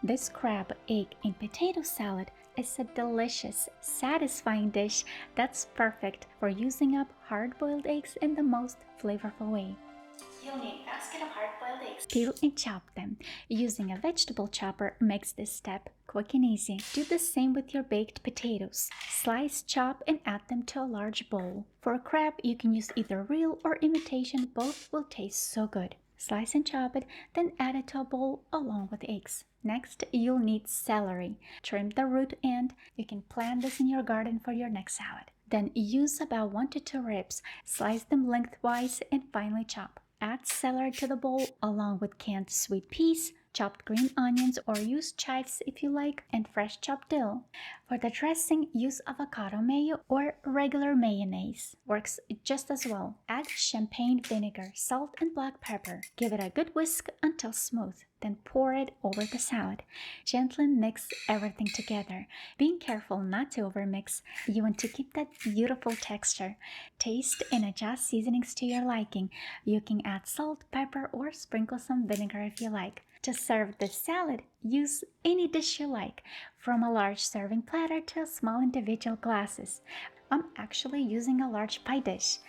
This crab, egg, and potato salad is a delicious, satisfying dish that's perfect for using up hard-boiled eggs in the most flavorful way. You'll need a basket of hard-boiled eggs. Peel and chop them. Using a vegetable chopper makes this step quick and easy. Do the same with your baked potatoes. Slice, chop, and add them to a large bowl. For a crab, you can use either real or imitation. Both will taste so good. Slice and chop it, then add it to a bowl along with eggs. Next, you'll need celery. Trim the root end. You can plant this in your garden for your next salad. Then use about 1 to 2 ribs. Slice them lengthwise and finely chop. Add celery to the bowl along with canned sweet peas, chopped green onions, or use chives if you like, and fresh chopped dill. For the dressing, use avocado mayo or regular mayonnaise. Works just as well. Add champagne vinegar, salt, and black pepper. Give it a good whisk until smooth. Then pour it over the salad. Gently mix everything together. Being careful not to overmix, you want to keep that beautiful texture. Taste and adjust seasonings to your liking. You can add salt, pepper, or sprinkle some vinegar if you like. To serve this salad, use any dish you like, from a large serving platter to small individual glasses. I'm actually using a large pie dish.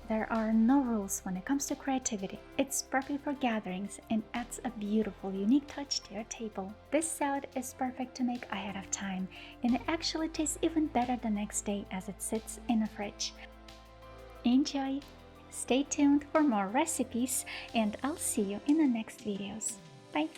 There are no rules when it comes to creativity. It's perfect for gatherings and adds a beautiful, unique touch to your table. This salad is perfect to make ahead of time, and it actually tastes even better the next day as it sits in the fridge. Enjoy! Stay tuned for more recipes, and I'll see you in the next videos. Bye!